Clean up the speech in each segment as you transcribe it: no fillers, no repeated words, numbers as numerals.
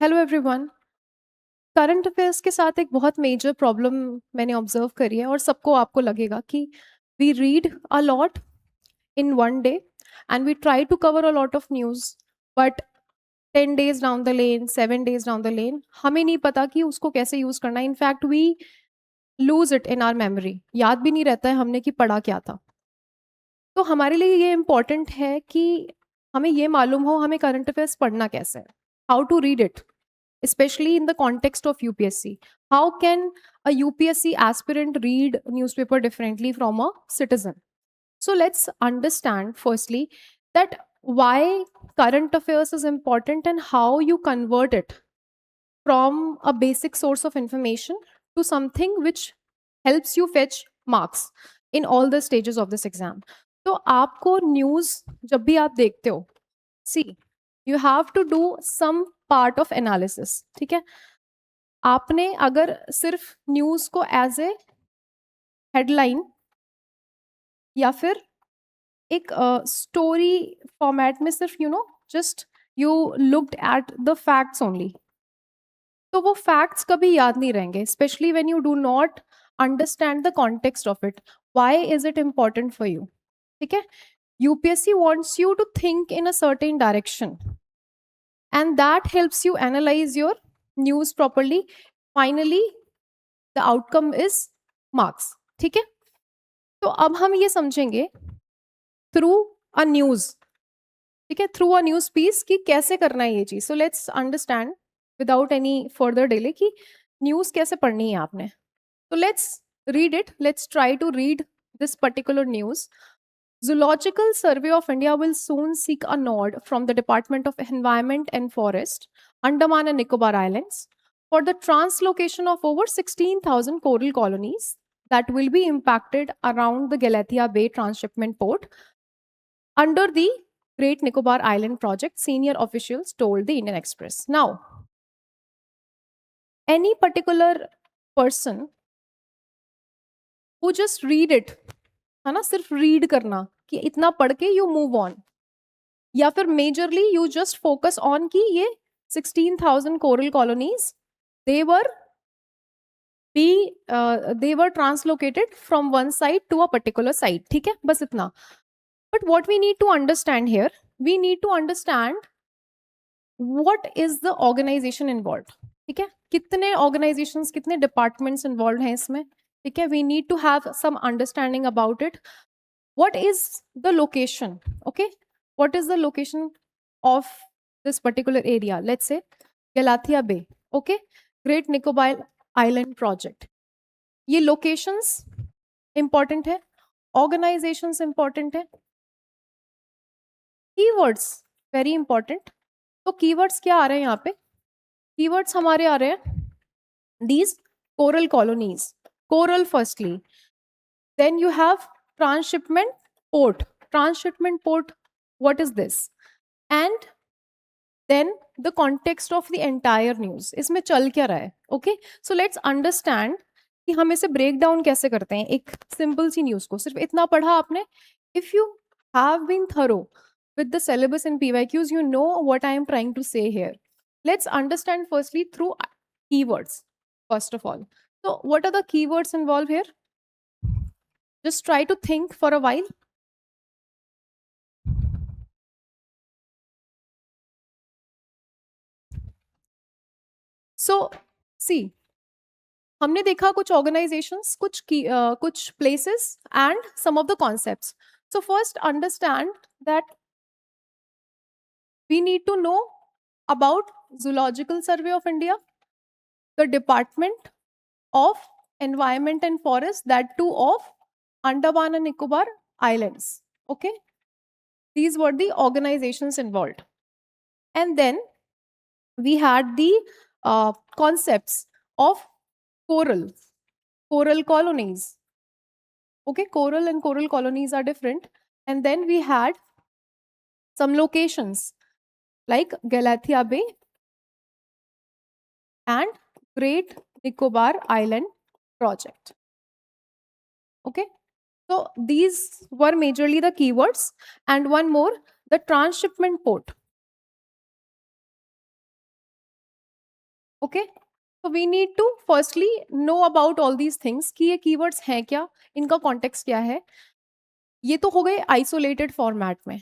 Hello everyone. Current affairs के साथ एक बहुत मेजर प्रॉब्लम मैंने ऑब्जर्व करी है और सबको आपको लगेगा कि we read a lot in one day and we try to cover a lot of news, but 10 days down the lane, 7 days down the lane हमें नहीं पता कि उसको कैसे यूज़ करना है। In fact we lose it in our memory, याद भी नहीं रहता है हमने कि पढ़ा क्या था। तो हमारे लिए ये इम्पॉर्टेंट है कि हमें ये मालूम हो हमें करंट अफेयर्स पढ़ना कैसे है, how to read it, especially in the context of UPSC. How can a UPSC aspirant read newspaper differently from a citizen? So let's understand firstly that why current affairs is important and how you convert it from a basic source of information to something which helps you fetch marks in all the stages of this exam. तो आपको news जब भी आप देखते हो, see you have to do some part of analysis. ठीक है, आपने अगर सिर्फ न्यूज को एज ए हेडलाइन या फिर एक स्टोरी फॉर्मेट में सिर्फ just you looked at the facts only, तो वो फैक्ट्स कभी याद नहीं रहेंगे, specially when you do not understand the context of it. Why is it important for you? ठीक है, UPSC wants you to think in a certain direction and that helps you analyze your news properly. Finally the outcome is marks. ठीक है, तो अब हम ये समझेंगे through a news, ठीक है, थ्रू अ न्यूज पीस कि कैसे करना है ये चीज। So let's understand without any further delay कि न्यूज कैसे पढ़नी है आपने। तो let's read it, let's try to read this particular news. Zoological Survey of India will soon seek a nod from the Department of Environment and Forest, Andaman and Nicobar Islands, for the translocation of over 16,000 coral colonies that will be impacted around the Galathea Bay transshipment port under the Great Nicobar Island project, senior officials told the Indian Express. Now, any particular person who just read it, है ना, सिर्फ read करना कि इतना पढ़ के you move on, या फिर majorly you just focus on कि ये 16,000 coral colonies they were they were translocated from one side to a particular site. ठीक है, बस इतना। But what we need to understand here, we need to understand what is the organization involved. ठीक है, कितने organizations, कितने departments involved हैं इसमें। ठीक है, we need to have some understanding about it. What is the location? Okay, what is the location of this particular area? Let's say Galathea Bay. Okay, Great Nicobar Island project. ये locations important है, organizations important है, keywords very important. तो keywords क्या आ रहे हैं यहाँ पे? Keywords हमारे आ रहे हैं these coral colonies, coral firstly, then you have transshipment port. Transshipment port, what is this? And then the context of the entire news, इसमें चल क्या रहा है। Okay, so let's understand कि हम इसे ब्रेक डाउन कैसे करते हैं एक सिंपल सी न्यूज को। सिर्फ इतना पढ़ा आपने, if you have been thorough with the syllabus and PYQs, you know what I am trying to say here. Let's understand firstly through keywords first of all. So what are the keywords involved here? Just try to think for a while. So see, हमने देखा कुछ organisations, कुछ places and some of the concepts. So first understand that we need to know about zoological survey of India, the department of environment and forest, that too of Andaman and Nicobar islands. Okay, these were the organizations involved, and then we had the concepts of coral colonies. Okay, coral and coral colonies are different. And then we had some locations like Galathea Bay and Great Nicobar Island project. Okay, so these were majorly the keywords. And one more, the transshipment port. Okay, तो we need to firstly know about all these things कि ये keywords हैं क्या, इनका context क्या है। ये तो हो गए आइसोलेटेड फॉर्मेट में।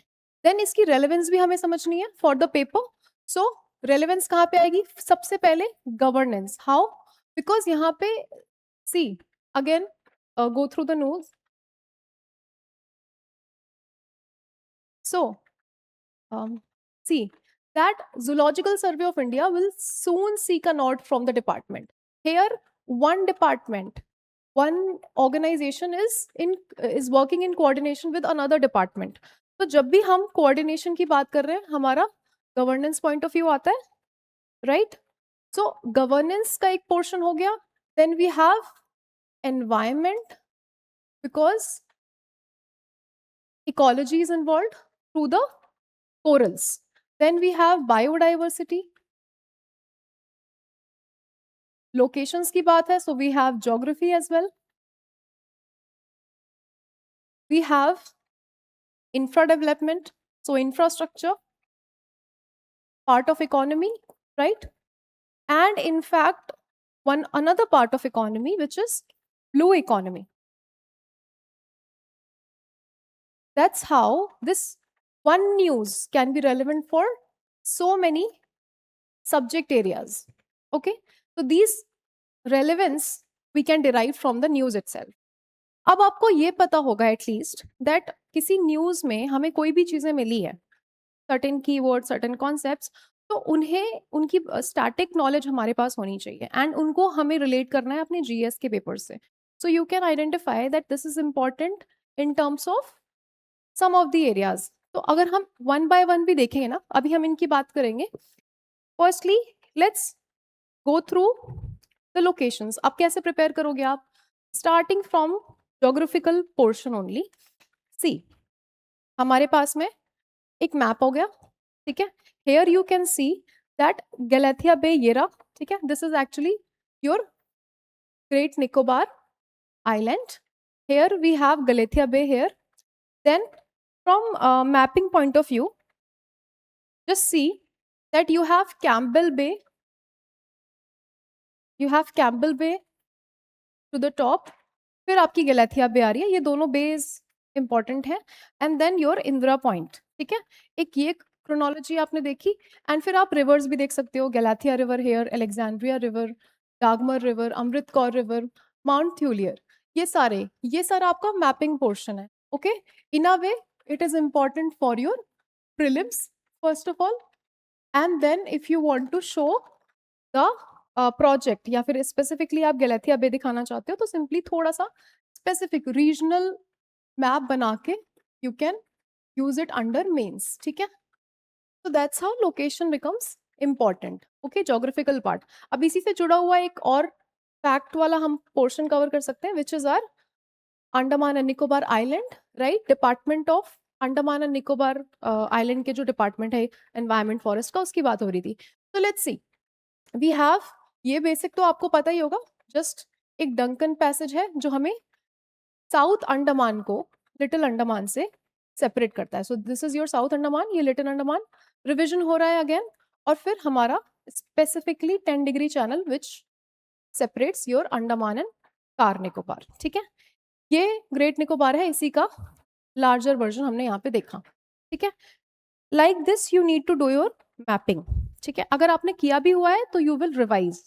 देन इसकी रेलेवेंस भी हमें समझनी है for the paper. So relevance कहाँ पे आएगी? सबसे पहले गवर्नेंस। हाउ? बिकॉज यहाँ पे see again go through the news. So see that Zoological Survey of India will soon seek a nod from the department. Here, one department, one organization is working in coordination with another department. तो जब भी हम coordination की बात कर रहे हैं, हमारा governance point of view आता है, right? So governance का एक portion हो गया. Then we have environment because ecology is involved through the corals. Then we have biodiversity. Locations की बात है, so we have geography as well. We have infra development, so infrastructure, part of economy, right? And in fact, one another part of economy, which is blue economy. That's how this one news can be relevant for so many subject areas. Okay, so these relevance we can derive from the news itself. अब आपको ये पता होगा at least that किसी news में हमें कोई भी चीजें मिली है, सर्टेन कीवर्ड, सर्टेन कॉन्सेप्ट्स, तो उन्हें उनकी स्टैटिक नॉलेज हमारे पास होनी चाहिए एंड उनको हमें रिलेट करना है अपने जीएस के पेपर से. So you can identify that this is important in terms of some of the areas. तो अगर हम वन बाय वन भी देखेंगे ना, अभी हम इनकी बात करेंगे. Firstly let's go through the locations. आप कैसे प्रिपेयर करोगे? आप starting from geographical portion only. See हमारे पास में एक मैप हो गया, ठीक है. Here you can see that Galathea bay ये रहा, ठीक है. This is actually your Great Nicobar island. Here we have Galathea Bay here. Then from mapping point of view, just see that you have Campbell Bay. You have Campbell Bay to the top. फिर आपकी गैलेथिया बे आ रही है. ये दोनों bays important है. And then your Indira point, ठीक है. एक ये क्रोनोलॉजी आपने देखी. एंड फिर आप रिवर्स भी देख सकते हो. Galathea river here, Alexandria river, Dagmar river, Amrit Kaur river, Mount Thuillier. ये सारा आपका मैपिंग पोर्शन है. Okay, in a way it is important for your prelims first of all. And then if you want to show the project या फिर specifically आप गैलेथिया बे दिखाना चाहते हो, तो सिंपली थोड़ा सा स्पेसिफिक रीजनल मैप बना के you can use it under mains, ठीक है. तो that's how location becomes important. Okay, geographical part. अब इसी से जुड़ा हुआ एक और फैक्ट वाला हम पोर्शन कवर कर सकते हैं, which is our Andaman and Nicobar island, right. Department of Andaman and Nicobar island के जो डिपार्टमेंट है एनवायरमेंट फॉरेस्ट का, उसकी बात हो रही थी. तो लेट्स सी, वी हैव ये बेसिक तो आपको पता ही होगा. जस्ट एक डंकन पैसेज है जो हमें साउथ अंडमान को लिटिल अंडमान से सेपरेट करता है. So this is your south Andaman, ये लिटिल अंडमान. रिविजन हो रहा है अगेन. और फिर हमारा specifically 10 degree channel which separates your Andaman and car Nicobar, ठीक है. ये ग्रेट निकोबार है, इसी का लार्जर वर्जन हमने यहाँ पे देखा, ठीक है. Like this you need to do your mapping, ठीक है. अगर आपने किया भी हुआ है तो you will revise.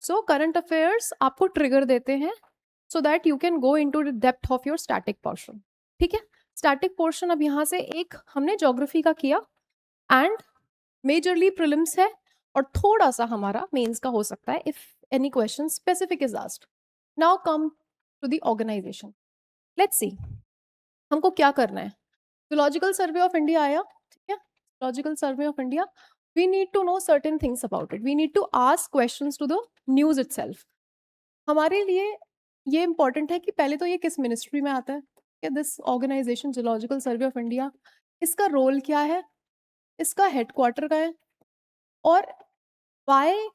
So current affairs आपको ट्रिगर देते हैं so that you can go into the depth of your static portion, ठीक है. स्टैटिक पोर्शन अब यहाँ से एक हमने ज्योग्राफी का किया एंड मेजरली प्रीलिम्स है और थोड़ा सा हमारा मेंस का हो सकता है if any question specific is asked. Now come to the organisation. Let's see हमको क्या करना है. जूलॉजिकल सर्वे ऑफ इंडिया आया, ठीक है. Zoological survey of India, we need to know certain things about it. We need to ask questions to the news itself. हमारे लिए ये इंपॉर्टेंट है कि पहले तो ये किस मिनिस्ट्री में आता है, this organisation zoological survey of India. इसका रोल क्या है, इसका हेडक्वार्टर का है, और why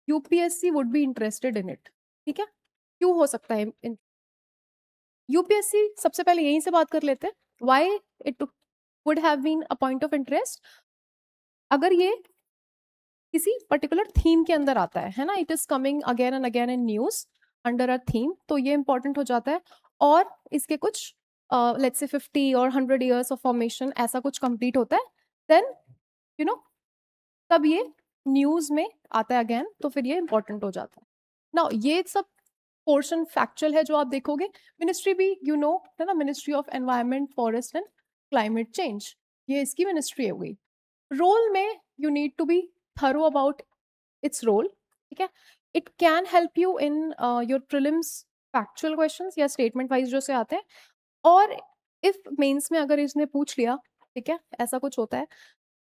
UPSC would be interested in it, ठीक है. क्यों हो सकता है यूपीएससी, सबसे पहले यहीं से बात कर लेते हैं. Why it would have been a point of interest. अगर ये किसी पर्टिकुलर थीम के अंदर आता है ना, it is coming again and again in news under a theme, तो ये इंपॉर्टेंट हो जाता है। और इसके कुछ लेट्स से 50 और 100 years ऑफ फॉर्मेशन ऐसा कुछ कंप्लीट होता है, देन यू नो तब ये न्यूज में आता है अगेन, तो फिर ये इंपॉर्टेंट हो जाता है ना। ये सब पोर्शन फैक्चुअल है जो आप देखोगे। मिनिस्ट्री भी है ना, ministry of environment, forest and climate change, ये इसकी मिनिस्ट्री हो गई। रोल में you need to be thorough about its role, ठीक है। It can help you in your prelims factual questions या स्टेटमेंट वाइज जो से आते हैं, और इफ मेंस में अगर इसने पूछ लिया, ठीक है, ऐसा कुछ होता है,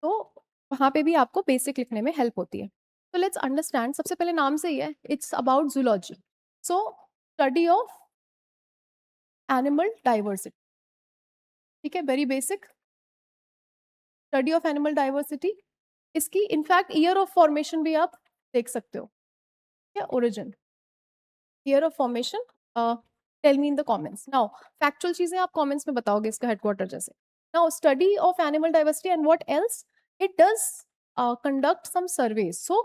तो वहां पे भी आपको बेसिक लिखने में हेल्प होती है। तो लेट्स अंडरस्टैंड, सबसे पहले नाम से ही है, it's about zoology, so study of animal diversity, ठीक है, very basic study of animal diversity. इसकी इनफैक्ट ईयर ऑफ फॉर्मेशन भी आप देख सकते हो, क्या origin, year of formation, tell me in the comments now. Factual चीजें आप कमेंट्स में बताओगे इसका हेडक्वार्टर जैसे। Now study of animal diversity and what else, it does conduct some surveys, so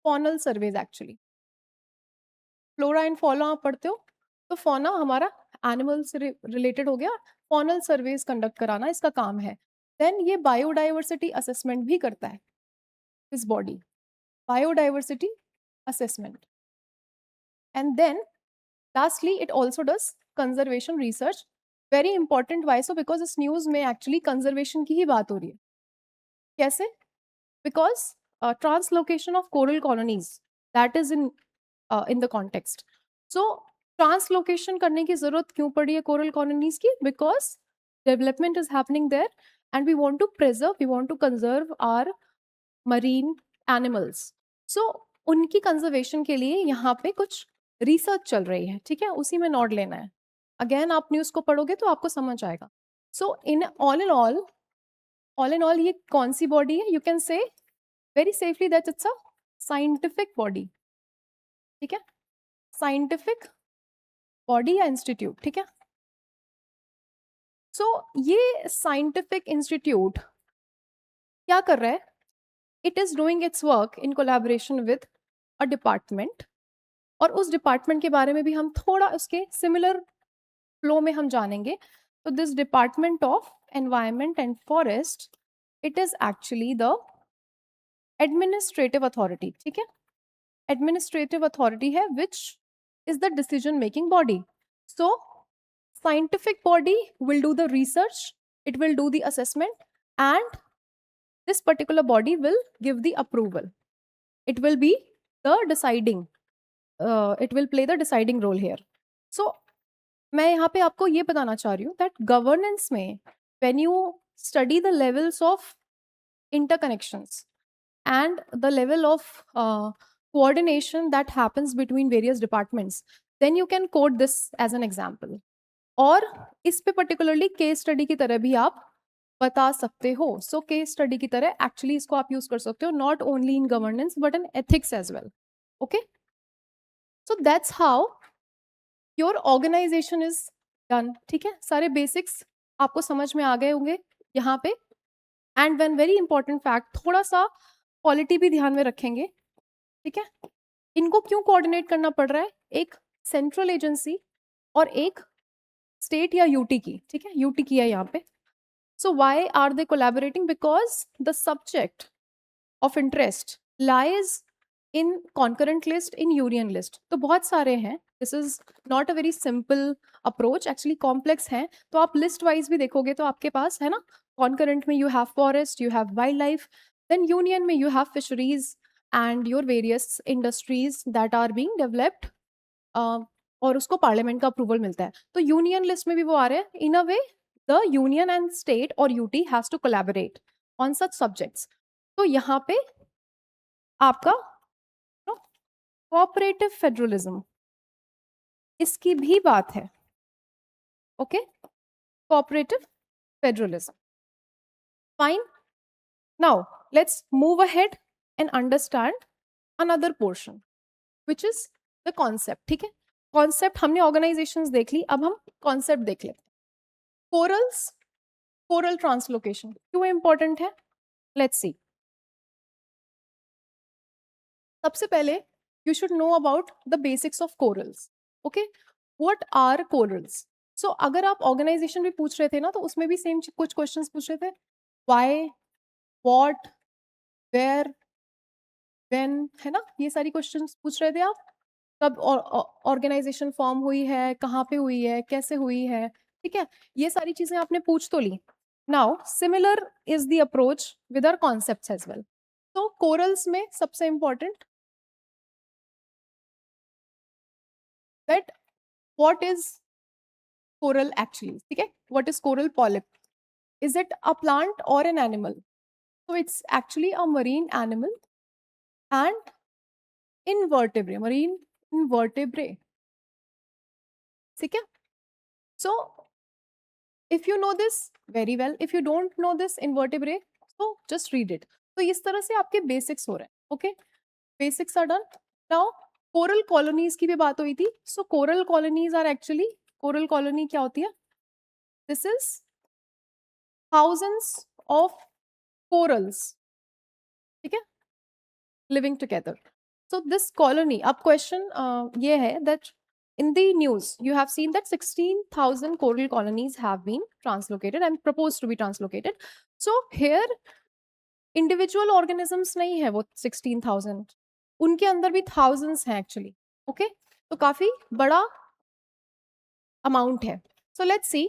faunal surveys actually. Flora and फॉना आप पढ़ते हो, तो फॉना हमारा एनिमल से रिलेटेड हो गया, फॉनल सर्वेज कंडक्ट कराना इसका काम है। देन ये बायोडाइवर्सिटी असेसमेंट भी करता है इस body, biodiversity assessment, and then lastly it also does conservation research, very important। why so? because इस न्यूज में एक्चुअली कंजर्वेशन की ही बात हो रही है। कैसे? Because translocation of coral colonies, that is in the context. So translocation करने की जरूरत क्यों पड़ी है कोरल कॉलोनीज की? Because development is happening there and we want to preserve, we want to conserve our marine animals. So उनकी conservation के लिए यहाँ पे कुछ रिसर्च चल रही है, ठीक है, उसी में नोट लेना है। अगेन आप न्यूज को पढ़ोगे तो आपको समझ आएगा। सो इन ऑल इन ऑल ये कौन सी बॉडी है? You can say very safely that it's a scientific body, ठीक है, साइंटिफिक बॉडी या इंस्टीट्यूट, ठीक है। सो ये साइंटिफिक इंस्टीट्यूट क्या कर रहा है? It is doing it's work in collaboration with a department, और उस डिपार्टमेंट के बारे में भी हम थोड़ा उसके सिमिलर फ्लो में हम जानेंगे। तो this department of environment and forest, it is actually the administrative authority, ठीक है, एडमिनिस्ट्रेटिव अथॉरिटी है which is the decision making body. So scientific body will do the research, it will do the assessment, and this particular body will give the approval, it will be the deciding, it will play the deciding role here। so मैं यहाँ पे आपको ये बताना चाह रही हूँ that governance में when you study the levels of interconnections and the level of coordination that happens between various departments, then you can quote this as an example। और इस पे पर्टिकुलरली केस स्टडी की तरह भी आप बता सकते हो। सो केस स्टडी की तरह एक्चुअली इसको आप यूज कर सकते हो, not only in governance but in ethics as well. Okay, so that's how your organisation is done, ठीक है। सारे बेसिक्स आपको समझ में आ गए होंगे यहाँ पे। And one very important fact, थोड़ा सा क्वालिटी भी ध्यान में रखेंगे, ठीक है। इनको क्यों कोऑर्डिनेट करना पड़ रहा है? एक सेंट्रल एजेंसी और एक स्टेट या यूटी की, ठीक है, यूटी की है यहाँ पे। So why are they collaborating? Because the subject of interest lies in concurrent list, in union list. तो बहुत सारे हैं, this is not a very simple approach, actually complex है। तो आप लिस्ट वाइज भी देखोगे तो आपके पास है ना, कॉन्करेंट में you have forest, you have wildlife, then union में you have fisheries and your various industries that are being developed, और उसको पार्लियामेंट का अप्रूवल मिलता है। तो यूनियन लिस्ट में भी वो आ रहे हैं। In a way the union and state और UT has to collaborate on such subjects. तो यहाँ पे आपका कोऑपरेटिव फेडरलिज्म, इसकी भी बात है। Okay, cooperative federalism, fine. Now let's move ahead and understand another portion which is the concept, ठीक है। कॉन्सेप्ट हमने ऑर्गेनाइजेशंस देख ली, अब हम कॉन्सेप्ट देख लेते हैं। कोरल्स, कोरल ट्रांसलोकेशन क्यों इंपॉर्टेंट है? Let's see. सबसे पहले you should know about the basics of corals. Okay, what are corals? So अगर आप organization भी पूछ रहे थे ना, तो उसमें भी same कुछ questions पूछ रहे थे, why, what, where, when, है ना, ये सारी questions पूछ रहे थे आप. कब ऑर्गेनाइजेशन फॉर्म हुई है, कहाँ पे हुई है, कैसे हुई है, ठीक है, ये सारी चीजें आपने पूछ तो ली. Now similar is the approach with our concepts as well. तो कोरल्स में सबसे important that what is coral actually, ठीक है, what is coral polyp, is it a plant और an animal? So it's actually a marine animal and invertebrate, marine invertebrate, ठीक है. So if you know this, very well. If you don't know this invertebrate, so just read it. तो इस तरह से आपके basics हो रहे हैं. Okay, basics are done. Now coral colonies की भी बात हुई थी. So coral colonies are actually, coral colony क्या होती है? This is thousands of corals, ठीक है, living together. So this colony, अब क्वेश्चन ये है that in the news you have seen that 16,000 coral colonies have been translocated and proposed to be translocated. So here individual organisms नहीं है वो 16,000, उनके अंदर भी थाउजेंड्स हैं एक्चुअली. ओके, तो काफी बड़ा अमाउंट है. सो लेट्स सी,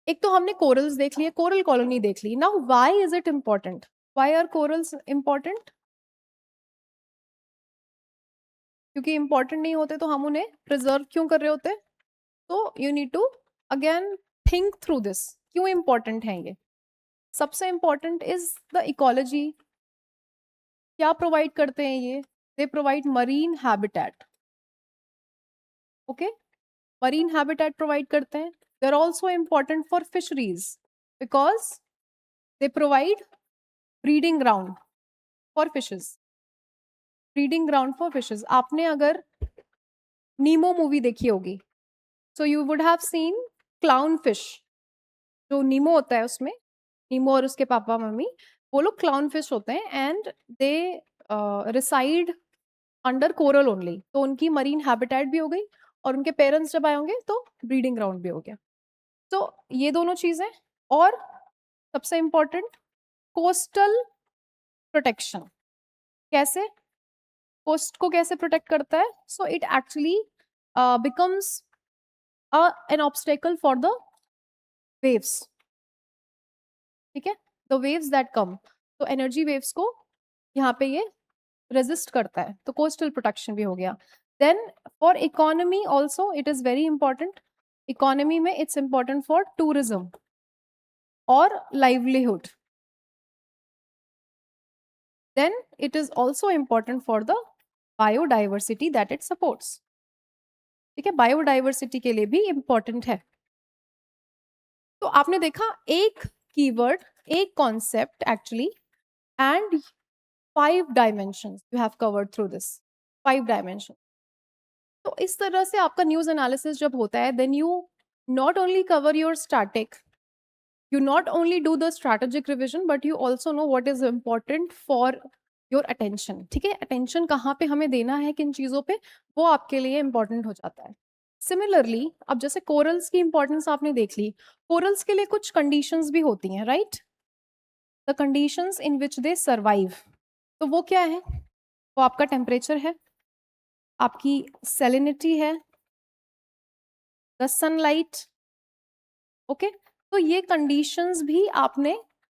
एक तो हमने कोरल्स देख लिए, कोरल कॉलोनी देख ली. Now why is it important? Why are corals important? क्योंकि इंपॉर्टेंट नहीं होते तो हम उन्हें प्रिजर्व क्यों कर रहे होते? तो you need to again think through this, क्यों इंपॉर्टेंट है ये. सबसे इंपॉर्टेंट इज द इकोलॉजी. क्या प्रोवाइड करते हैं ये? They provide marine habitat. Okay, marine habitat provide करते हैं. They are also important for fisheries because they provide breeding ground for fishes. Breeding ground for fishes. आपने अगर नीमो मूवी देखी होगी, so you would have seen clown fish. जो Nemo होता है उसमें, नीमो और उसके पापा मम्मी, वो लोग क्लाउन फिश होते हैं and they reside under coral only. तो उनकी मरीन हैबिटेट भी हो गई और उनके पेरेंट्स जब आए होंगे तो ब्रीडिंग ग्राउंड भी हो गया. तो ये दोनों चीजें. और सबसे इंपॉर्टेंट, कोस्टल प्रोटेक्शन. कैसे? कोस्ट को कैसे प्रोटेक्ट करता है? So it actually becomes N obstacle for the waves, ठीक है, द वेव्स दैट कम. तो एनर्जी वेव्स को यहाँ पे ये रेजिस्ट करता है. तो कोस्टल प्रोटेक्शन भी हो गया. Then for economy also it is very important. Economy में इट्स इंपॉर्टेंट फॉर टूरिज्म और livelihood. Then it is also important for the biodiversity that it supports. ठीक है, बायोडाइवर्सिटी के लिए भी इंपॉर्टेंट है. तो आपने देखा एक कीवर्ड, एक concept actually, and 5 dimensions you have covered through this. 5 dimensions. तो इस तरह से आपका न्यूज एनालिसिस जब होता है, then you not only cover your static, you not only do the strategic revision, but you also know what is important for your attention. ठीक है, अटेंशन कहाँ पे हमें देना है, किन चीजों पे, वो आपके लिए इंपॉर्टेंट हो जाता है. सिमिलरली अब जैसे कोरल्स की इंपॉर्टेंस आपने देख ली, कोरल्स के लिए कुछ कंडीशंस भी होती हैं, right? The conditions in which they survive. तो वो क्या है? वो आपका टेम्परेचर है, आपकी सेलिनिटी है, द सनलाइट. ओके, तो ये कंडीशंस भी आपने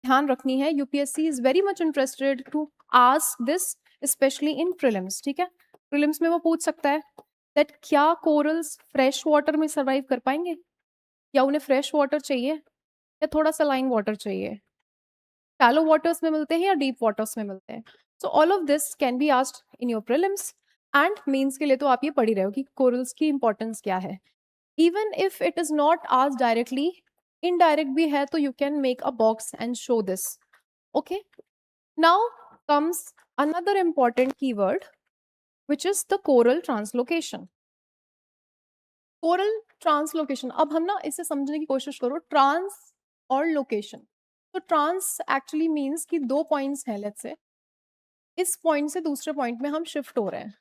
ध्यान रखनी है. UPSC is very much interested to ask this specially in prelims. ठीक है, प्रीलिम्स में वो पूछ सकता है दैट क्या कोरल्स फ्रेश वाटर में सर्वाइव कर पाएंगे, या उन्हें फ्रेश वाटर चाहिए या थोड़ा सलाइन वाटर चाहिए, शैलो वाटर्स में मिलते हैं या डीप वाटर्स में मिलते हैं. So all of this can be asked in your prelims. And mains के लिए तो आप ये पढ़ ही रहे हो कि कोरल्स की इंपॉर्टेंस क्या है. Even if it is not asked directly, indirect भी है, तो you can make a box and show this. Okay, now comes another important keyword, which is the coral translocation. Coral translocation, अब हम ना इसे समझने की कोशिश करो. ट्रांस और लोकेशन. तो ट्रांस एक्चुअली मीन्स कि 2 पॉइंट्स हैं, लेट्स से इस पॉइंट से दूसरे पॉइंट में हम शिफ्ट हो रहे हैं।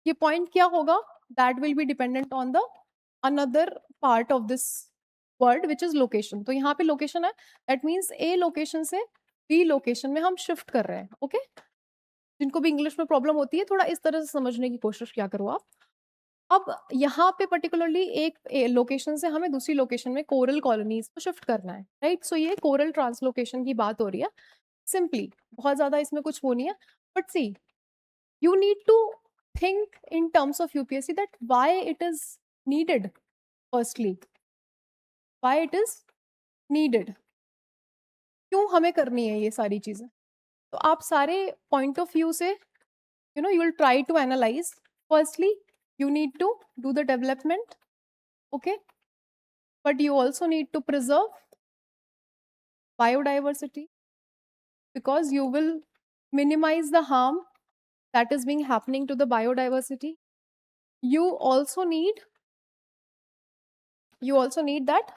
ये पॉइंट क्या होगा? That will be dependent on the another part of this word which is location. तो यहाँ पे लोकेशन है, दैट मीन्स ए लोकेशन से बी लोकेशन में हम शिफ्ट कर रहे हैं। ओके जिनको भी इंग्लिश में प्रॉब्लम होती है थोड़ा इस तरह से समझने की कोशिश क्या करो आप। अब यहाँ पे पर्टिकुलरली एक लोकेशन से हमें दूसरी लोकेशन में कोरल कॉलोनीज को शिफ्ट करना है, राइट? सो ये कोरल ट्रांसलोकेशन की बात हो रही है सिंपली, बहुत ज्यादा इसमें कुछ वो नहीं है। But see, you need to think in terms of UPSC that why it is needed. Firstly, why it is needed, क्यों हमें करनी है ये सारी चीजें। तो आप सारे पॉइंट ऑफ व्यू से you will try to analyze. Firstly, you need to do the development, okay, but you also need to preserve biodiversity because you will minimize the harm that is being happening to the biodiversity. You also need that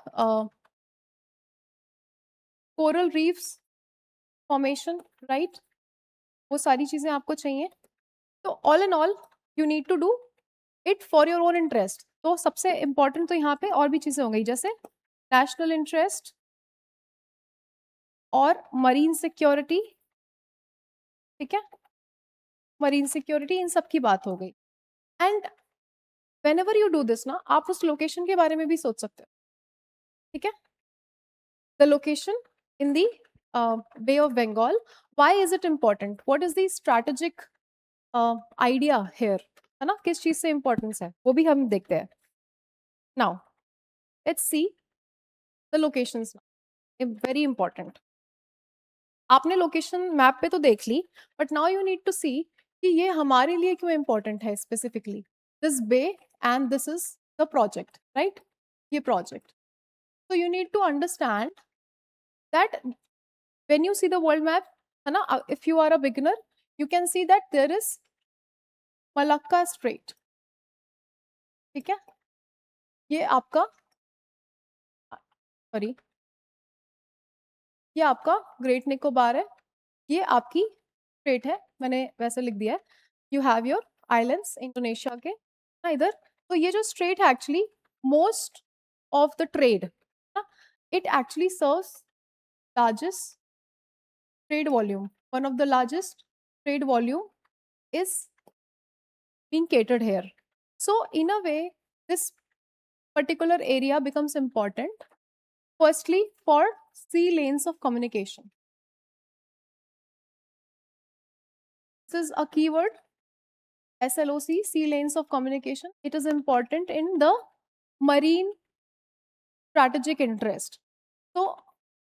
coral reefs formation, right? वो सारी चीजें आपको चाहिए। तो all in all you need to do it for your own interest. तो सबसे important तो यहाँ पे और भी चीजें होंगी जैसे नेशनल इंटरेस्ट और मरीन सिक्योरिटी, ठीक है, मरीन सिक्योरिटी, इन सब की बात हो गई। And when ever you do this ना, आप उस लोकेशन के बारे में भी सोच सकते हो, ठीक है। The location in the bay of Bengal, why is it important, what is the strategic idea here, है ना, किस चीज से इंपॉर्टेंस है वो भी हम देखते हैं। Now let's see the locations, very important. आपने लोकेशन मैप पे तो देख ली, but now you need to see कि ये हमारे लिए क्यों इंपॉर्टेंट है specifically. This bay and this is the project, right, ये project. so you need to understand that when you see the world map, है ना, if you are a beginner you can see that there is Malacca Strait, ठीक है, ये आपका, sorry, ये आपका great Nicobar है, ये आपकी स्ट्रेट है, मैंने वैसे लिख दिया है। You have your islands Indonesia के ना इधर। तो ये जो स्ट्रेट है actually most of the trade, it actually serves largest trade volume. One of the largest trade volume is being catered here. So in a way, this particular area becomes important. Firstly, for sea lanes of communication. This is a keyword, SLOC, sea lanes of communication. It is important in the marine strategic interest. तो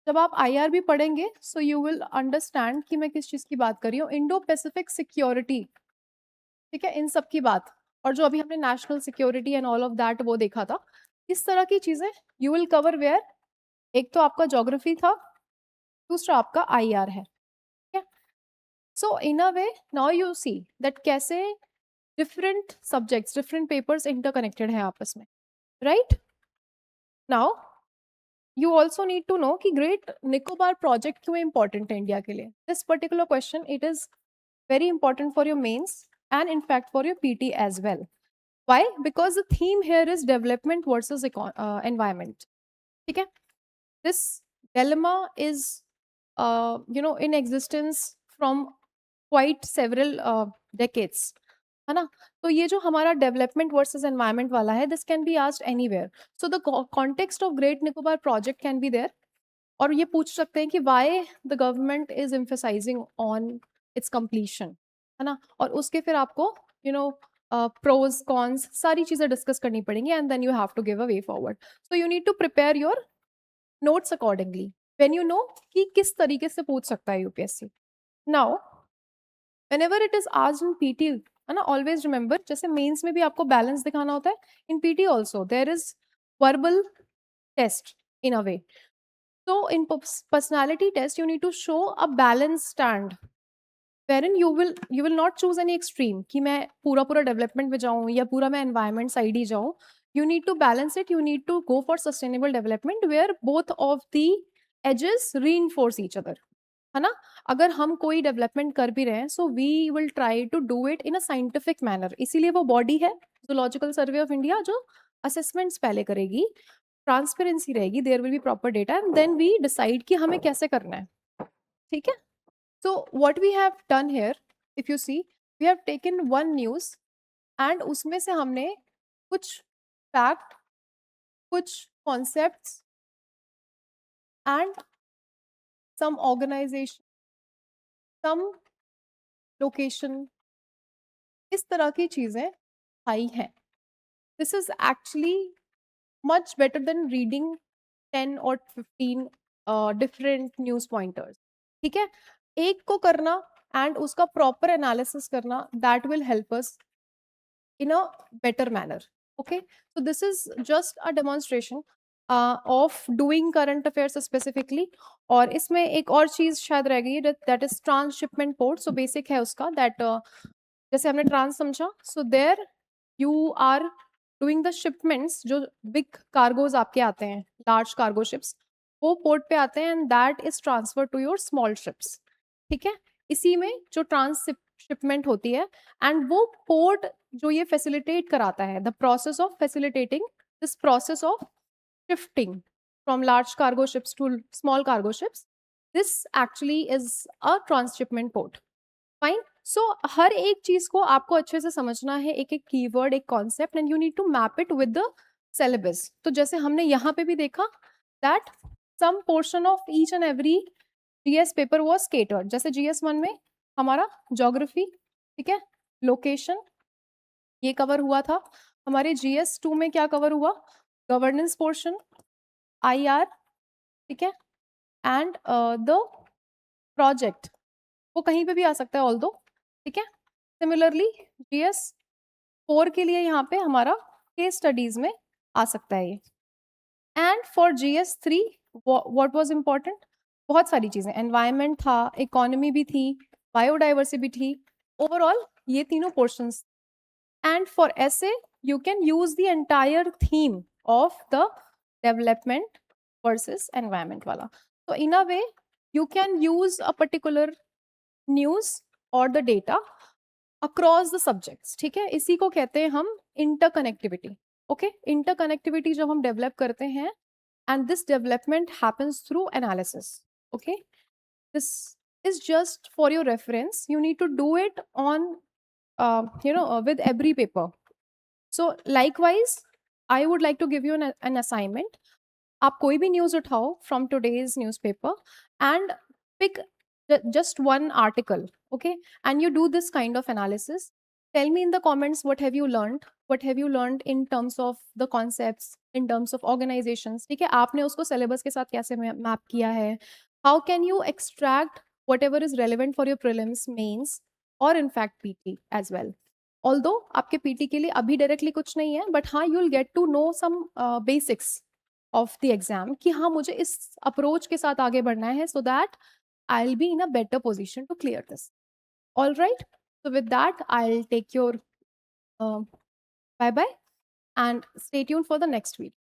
जब आप IRB पढ़ेंगे so you will understand कि मैं किस चीज की बात कर रही हूँ। इंडो पैसिफिक सिक्योरिटी, ठीक है, इन सब की बात। और जो अभी हमने national security and all of that वो देखा था, इस तरह की चीजें यू विल कवर वेयर। एक तो आपका ज्योग्राफी था, दूसरा आपका IR है, ठीक है। So in a way now you see that कैसे different subjects, different papers interconnected है आपस में, right. Now you also need to know कि ग्रेट निकोबार प्रोजेक्ट क्यों इंपॉर्टेंट है इंडिया के लिए। This particular question it is very important for your mains and in fact for your PT as well. Why? Because the theme here is development versus environment. ठीक है, this dilemma is in existence from quite several decades, है ना। तो ये जो हमारा development versus environment वाला है, this can be asked anywhere. So the context of great Nicobar project can be there. और ये पूछ सकते हैं कि why the government is emphasising on its completion, है ना। और उसके फिर आपको प्रोज कॉन्स सारी चीजें डिस्कस करनी पड़ेंगी and then you have to give a way forward. So you need to prepare your notes accordingly when you know कि किस तरीके से पूछ सकता है UPSC. Now whenever it is asked in PT, है ना, ऑलवेज रिमेंबर जैसे मेंस में भी आपको बैलेंस दिखाना होता है, in PT also there is verbal test in a way. So in personality test, you need to show a balanced stand, wherein you will not choose any extreme कि मैं पूरा डेवलपमेंट में जाऊं या पूरा मैं environment side ही जाऊं। You need to balance it. You need to go for sustainable development where both of the edges reinforce each other, है ना? अगर हम कोई डेवलपमेंट कर भी रहे हैं, so we will try to do it in a scientific manner. इसीलिए वो बॉडी है जूलॉजिकल सर्वे ऑफ इंडिया, जो असेसमेंट्स पहले करेगी, ट्रांसपेरेंसी रहेगी, there will be proper data, and then we decide कि हमें कैसे करना है। ठीक है? So what we have done here, if you see, we have taken one news and उसमें से हमने कुछ fact, कुछ concepts and some organization, some location, इस तरह की चीजें आई हैं. This is actually much better than reading 10 or 15 different news pointers. ठीक है? एक को करना and उसका proper analysis करना, that will help us in a better manner. Okay, so this is just a demonstration of doing current affairs specifically. और इसमें एक और चीज शायद रह गई, that is transshipment port. So basic है उसका that जैसे हमने trans समझा, so there you are doing the shipments, जो big cargos आपके आते हैं, large cargo ships, वो पोर्ट पे आते हैं and that is transferred to your small ships. ठीक है? इसी में जो ट्रांसशिपमेंट होती है एंड वो पोर्ट जो ये फैसिलिटेट कराता है, the process of facilitating this process of shifting from large cargo ships to small cargo ships, this actually is a transshipment port. Fine. So हर एक चीज को आपको अच्छे से समझना है, एक एक कीवर्ड, एक concept, and you need to map it with the syllabus. तो जैसे हमने यहाँ पे भी देखा that some portion of each and every GS paper was catered. जैसे जीएस 1 में हमारा ज्योग्राफी, ठीक है, लोकेशन, ये कवर हुआ था. हमारे जीएस 2 में क्या कवर हुआ? गवर्नेंस पोर्शन, आईआर, ठीक है, एंड द प्रोजेक्ट. वो कहीं पे भी आ सकता है ऑल्दो. ठीक है. सिमिलरली जीएस 4 के लिए यहाँ पे हमारा केस स्टडीज में आ सकता है ये. And for GS 3 what was important? बहुत सारी चीजें, एनवायरमेंट था, इकोनॉमी भी थी, बायोडाइवर्सिटी थी, ओवरऑल ये तीनों पोर्शंस. एंड फॉर ऐसे you can use the entire theme of the development versus environment wala. So in a way you can use a particular news or the data across the subjects. ठीक है? इसी को कहते हैं हम interconnectivity. Okay, interconnectivity जब हम develop करते हैं and this development happens through analysis. Okay, this is just for your reference. You need to do it on with every paper. So likewise I would like to give you an assignment. आप कोई भी news उठाओ from today's newspaper and pick just one article, okay, and you do this kind of analysis. Tell me in the comments what have you learned in terms of the concepts, in terms of organizations. ठीक है, आपने उसको syllabus के साथ कैसे map किया है? How can you extract whatever is relevant for your prelims, mains, or in fact PT as well? Although आपके पीटी के लिए अभी डायरेक्टली कुछ नहीं है, बट हाँ you will get to know some basics of the exam कि हाँ मुझे इस अप्रोच के साथ आगे बढ़ना है, so that I will be in a better position to clear this. All right, so with that I'll take your bye bye and stay tuned for the next video.